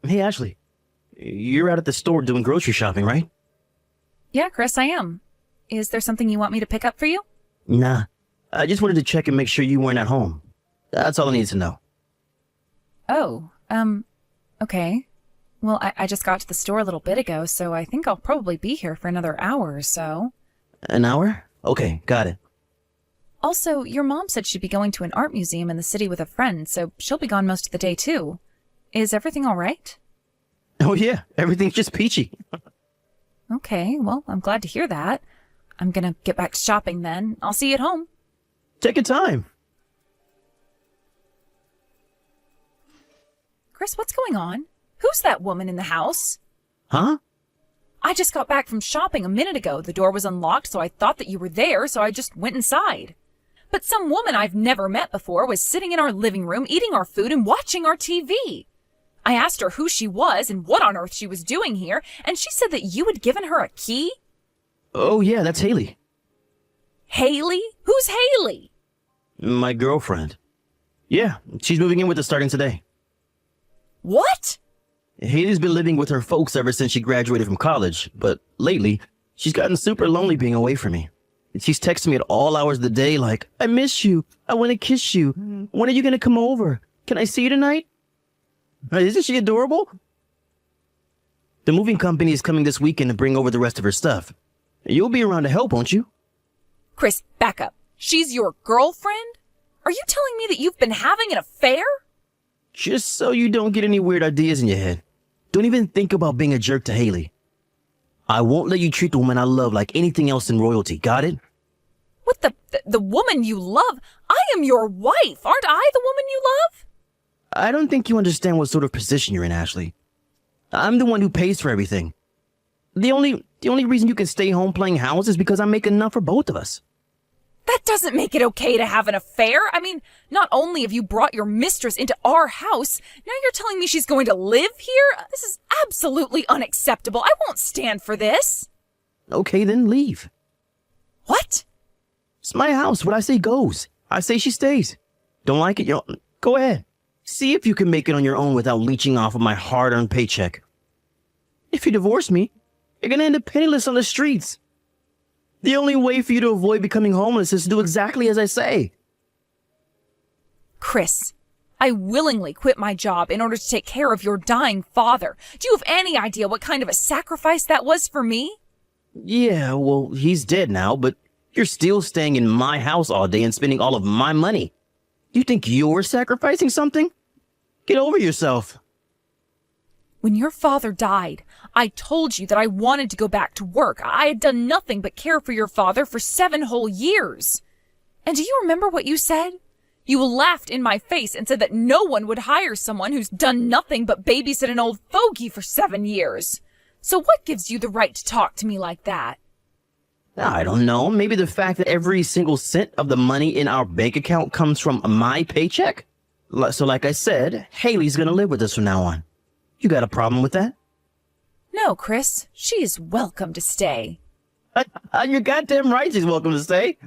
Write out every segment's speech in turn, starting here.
Hey, Ashley. You're out at the store doing grocery shopping, right? Yeah, Chris, I am. Is there something you want me to pick up for you? Nah. I just wanted to check and make sure you weren't at home. That's all I needed to know. Oh, okay. Well, I just got to the store a little bit ago, so I think I'll probably be here for another hour or so. An hour? Okay, got it. Also, your mom said she'd be going to an art museum in the city with a friend, so she'll be gone most of the day too. Is everything all right? Oh yeah, everything's just peachy. Okay, well, I'm glad to hear that. I'm gonna get back to shopping then. I'll see you at home. Take your time. Chris, what's going on? Who's that woman in the house? Huh? I just got back from shopping a minute ago. The door was unlocked, so I thought that you were there, so I just went inside. But some woman I've never met before was sitting in our living room, eating our food and watching our TV. I asked her who she was and what on earth she was doing here, and she said that you had given her a key? Oh yeah, that's Haley. Haley? Who's Haley? My girlfriend. Yeah, she's moving in with us starting today. What? Haley's been living with her folks ever since she graduated from college, but lately, she's gotten super lonely being away from me. She's texting me at all hours of the day like, I miss you, I want to kiss you, when are you going to come over? Can I see you tonight? Isn't she adorable? The moving company is coming this weekend to bring over the rest of her stuff. You'll be around to help, won't you? Chris, back up. She's your girlfriend? Are you telling me that you've been having an affair? Just so you don't get any weird ideas in your head. Don't even think about being a jerk to Haley. I won't let you treat the woman I love like anything else in royalty, got it? What the woman you love? I am your wife. Aren't I the woman you love? I don't think you understand what sort of position you're in, Ashley. I'm the one who pays for everything. The only reason you can stay home playing house is because I make enough for both of us. That doesn't make it okay to have an affair. I mean, not only have you brought your mistress into our house, now you're telling me she's going to live here? This is absolutely unacceptable. I won't stand for this. Okay, then leave. What? It's my house. What I say goes. I say she stays. Don't like it? Go ahead. See if you can make it on your own without leeching off of my hard-earned paycheck. If you divorce me, you're gonna end up penniless on the streets. The only way for you to avoid becoming homeless is to do exactly as I say. Chris, I willingly quit my job in order to take care of your dying father. Do you have any idea what kind of a sacrifice that was for me? Yeah, well, he's dead now, but you're still staying in my house all day and spending all of my money. You think you're sacrificing something? Get over yourself. When your father died, I told you that I wanted to go back to work. I had done nothing but care for your father for 7 whole years. And do you remember what you said? You laughed in my face and said that no one would hire someone who's done nothing but babysit an old fogey for 7 years. So what gives you the right to talk to me like that? I don't know. Maybe the fact that every single cent of the money in our bank account comes from my paycheck? So like I said, Haley's gonna live with us from now on. You got a problem with that? No, Chris. She is welcome to stay. You're goddamn right she's welcome to stay.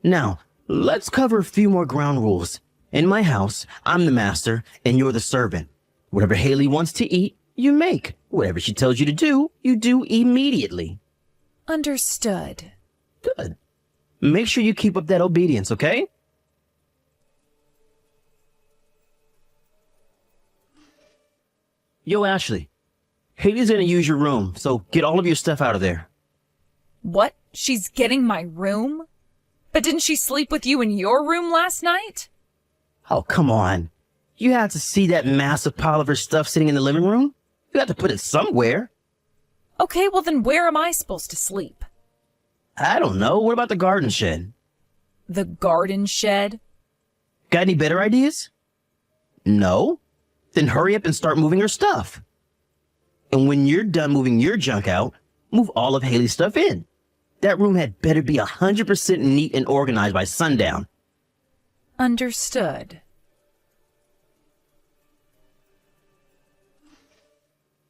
Now, let's cover a few more ground rules. In my house, I'm the master and you're the servant. Whatever Haley wants to eat, you make. Whatever she tells you to do, you do immediately. Understood. Good. Make sure you keep up that obedience, okay? Yo, Ashley. Haley's gonna use your room, so get all of your stuff out of there. What? She's getting my room? But didn't she sleep with you in your room last night? Oh, come on. You had to see that massive pile of her stuff sitting in the living room? You had to put it somewhere. Okay, well then where am I supposed to sleep? I don't know. What about the garden shed? The garden shed? Got any better ideas? No? Then hurry up and start moving her stuff. And when you're done moving your junk out, move all of Haley's stuff in. That room had better be 100% neat and organized by sundown. Understood.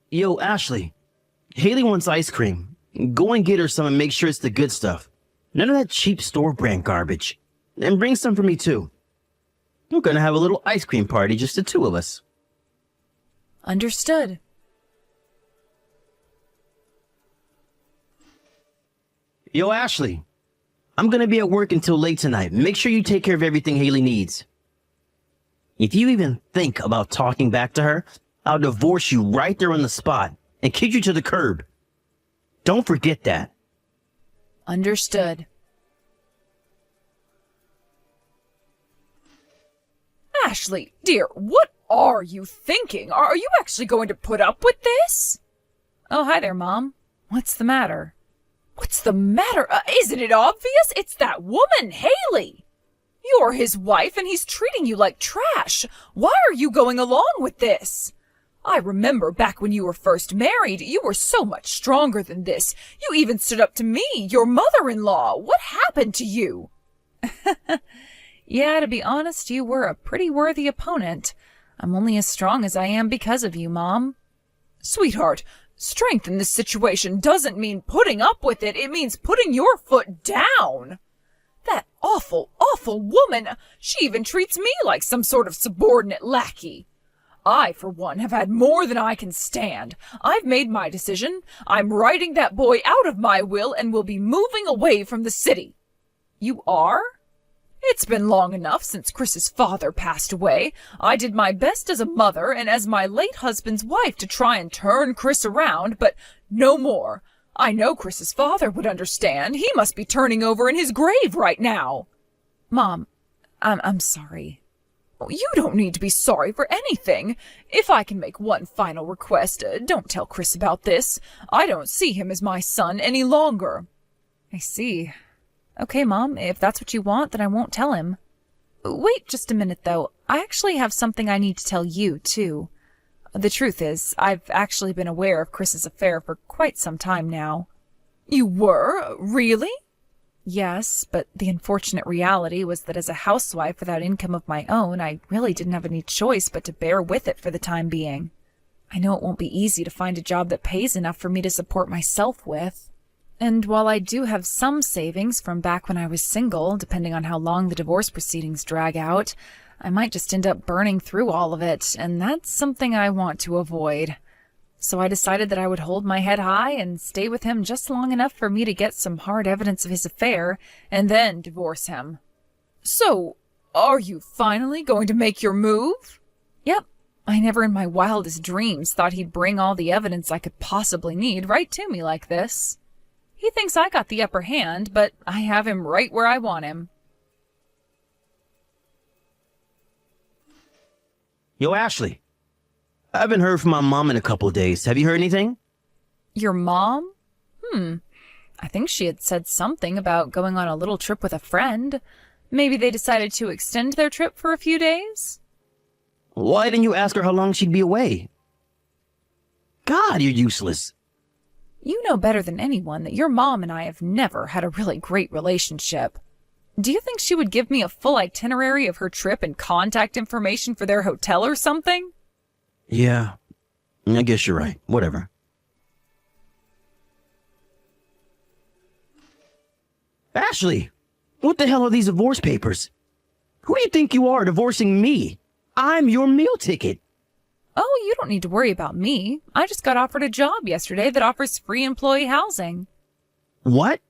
Yo, Ashley. Haley wants ice cream. Go and get her some and make sure it's the good stuff. None of that cheap store brand garbage. And bring some for me too. We're gonna have a little ice cream party, just the two of us. Understood. Yo, Ashley, I'm gonna be at work until late tonight. Make sure you take care of everything Haley needs. If you even think about talking back to her, I'll divorce you right there on the spot and kick you to the curb. Don't forget that. Understood. Ashley, dear, what are you thinking? Are you actually going to put up with this? Oh, hi there, Mom. What's the matter? What's the matter? Isn't it obvious? It's that woman, Haley. You're his wife and he's treating you like trash. Why are you going along with this? I remember back when you were first married, you were so much stronger than this. You even stood up to me, your mother-in-law. What happened to you? Yeah, to be honest, you were a pretty worthy opponent. I'm only as strong as I am because of you, Mom. Sweetheart, strength in this situation doesn't mean putting up with it. It means putting your foot down. That awful, awful woman, she even treats me like some sort of subordinate lackey. I, for one, have had more than I can stand. I've made my decision. I'm writing that boy out of my will and will be moving away from the city. You are? It's been long enough since Chris's father passed away. I did my best as a mother and as my late husband's wife to try and turn Chris around, but no more. I know Chris's father would understand. He must be turning over in his grave right now. Mom, I'm sorry. You don't need to be sorry for anything. If I can make one final request, don't tell Chris about this. I don't see him as my son any longer. I see. Okay, Mom, if that's what you want, then I won't tell him. Wait just a minute, though. I actually have something I need to tell you, too. The truth is, I've actually been aware of Chris's affair for quite some time now. You were? Really? Yes, but the unfortunate reality was that as a housewife without income of my own, I really didn't have any choice but to bear with it for the time being. I know it won't be easy to find a job that pays enough for me to support myself with. And while I do have some savings from back when I was single, depending on how long the divorce proceedings drag out, I might just end up burning through all of it, and that's something I want to avoid. So I decided that I would hold my head high and stay with him just long enough for me to get some hard evidence of his affair, and then divorce him. So, are you finally going to make your move? Yep. I never in my wildest dreams thought he'd bring all the evidence I could possibly need right to me like this. He thinks I got the upper hand, but I have him right where I want him. Yo, Ashley, I haven't heard from my mom in a couple of days. Have you heard anything? Your mom? I think she had said something about going on a little trip with a friend. Maybe they decided to extend their trip for a few days? Why didn't you ask her how long she'd be away? God, you're useless. You know better than anyone that your mom and I have never had a really great relationship. Do you think she would give me a full itinerary of her trip and contact information for their hotel or something? Yeah, I guess you're right. Whatever. Ashley, what the hell are these divorce papers? Who do you think you are divorcing me? I'm your meal ticket. Oh, you don't need to worry about me. I just got offered a job yesterday that offers free employee housing. What?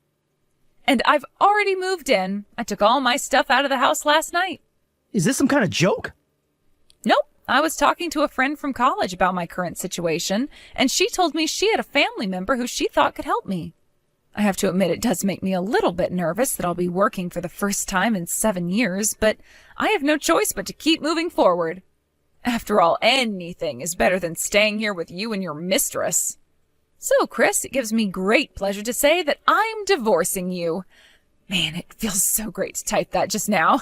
And I've already moved in. I took all my stuff out of the house last night. Is this some kind of joke? Nope. I was talking to a friend from college about my current situation, and she told me she had a family member who she thought could help me. I have to admit it does make me a little bit nervous that I'll be working for the first time in 7 years, but I have no choice but to keep moving forward. After all, anything is better than staying here with you and your mistress. So, Chris, it gives me great pleasure to say that I'm divorcing you. Man, it feels so great to type that just now.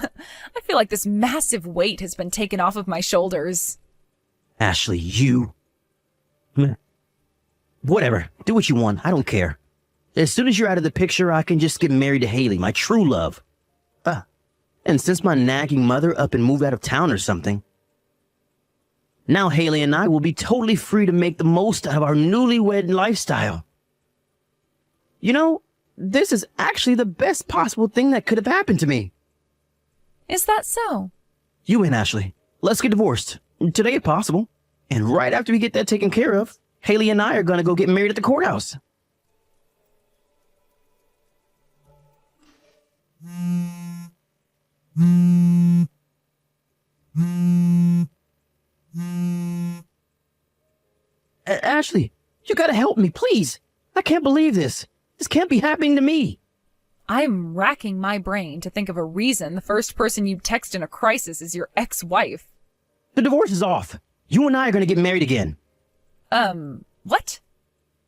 I feel like this massive weight has been taken off of my shoulders. Ashley, you... Whatever. Do what you want. I don't care. As soon as you're out of the picture, I can just get married to Haley, my true love. And since my nagging mother up and moved out of town or something, now Haley and I will be totally free to make the most out of our newlywed lifestyle. You know, this is actually the best possible thing that could have happened to me. Is that so? You and Ashley, let's get divorced. Today if possible. And right after we get that taken care of, Haley and I are gonna go get married at the courthouse. Ashley, you gotta help me, please. I can't believe this. This can't be happening to me. I'm racking my brain to think of a reason the first person you text in a crisis is your ex-wife. The divorce is off. You and I are gonna get married again. What?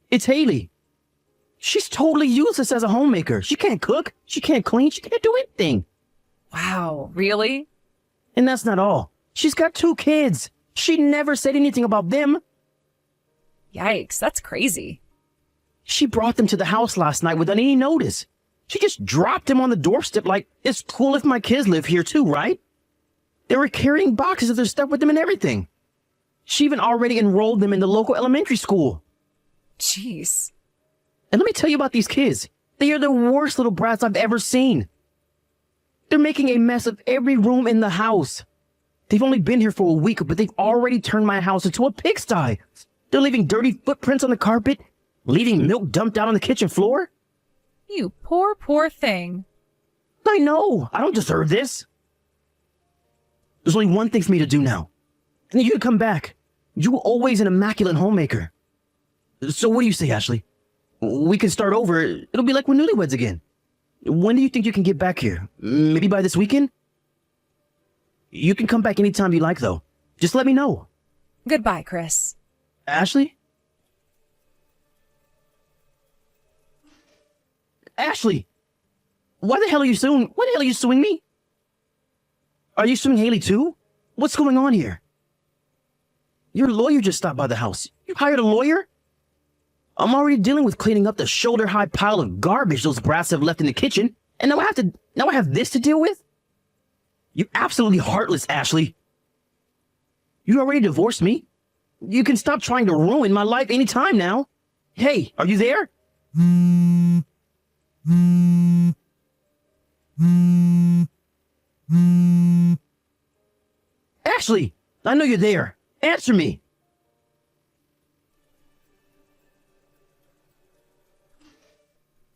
It's Haley. She's totally useless as a homemaker. She can't cook, she can't clean, she can't do anything. Wow, really? And that's not all. She's got 2 kids. She never said anything about them. Yikes, that's crazy. She brought them to the house last night without any notice. She just dropped them on the doorstep like, it's cool if my kids live here too, right? They were carrying boxes of their stuff with them and everything. She even already enrolled them in the local elementary school. Jeez. And let me tell you about these kids. They are the worst little brats I've ever seen. They're making a mess of every room in the house. They've only been here for a week, but they've already turned my house into a pigsty. They're leaving dirty footprints on the carpet, leaving milk dumped out on the kitchen floor. You poor, poor thing. I know. I don't deserve this. There's only one thing for me to do now. And you to come back. You were always an immaculate homemaker. So what do you say, Ashley? We can start over. It'll be like we're newlyweds again. When do you think you can get back here? Maybe by this weekend? You can come back anytime you like, though. Just let me know. Goodbye, Chris. Ashley? Ashley! Why the hell are you suing? Why the hell are you suing me? Are you suing Haley too? What's going on here? Your lawyer just stopped by the house. You hired a lawyer? I'm already dealing with cleaning up the shoulder-high pile of garbage those brats have left in the kitchen, and now I have this to deal with? You're absolutely heartless, Ashley. You already divorced me. You can stop trying to ruin my life anytime now. Hey, are you there? Ashley, I know you're there. Answer me.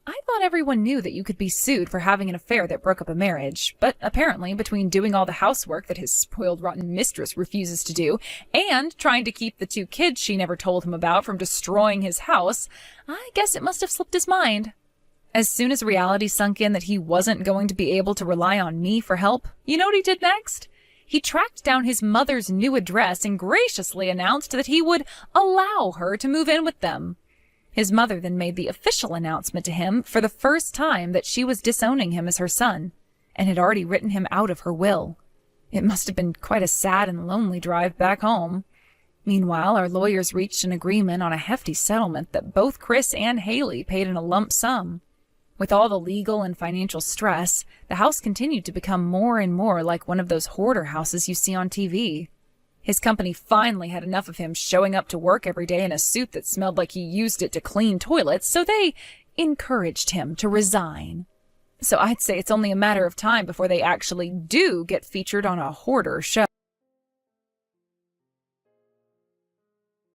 I thought everyone knew that you could be sued for having an affair that broke up a marriage, but apparently between doing all the housework that his spoiled, rotten mistress refuses to do and trying to keep the 2 kids she never told him about from destroying his house, I guess it must have slipped his mind. As soon as reality sunk in that he wasn't going to be able to rely on me for help, you know what he did next? He tracked down his mother's new address and graciously announced that he would allow her to move in with them. His mother then made the official announcement to him for the first time that she was disowning him as her son, and had already written him out of her will. It must have been quite a sad and lonely drive back home. Meanwhile, our lawyers reached an agreement on a hefty settlement that both Chris and Haley paid in a lump sum. With all the legal and financial stress, the house continued to become more and more like one of those hoarder houses you see on TV. His company finally had enough of him showing up to work every day in a suit that smelled like he used it to clean toilets, so they encouraged him to resign. So I'd say it's only a matter of time before they actually do get featured on a hoarder show.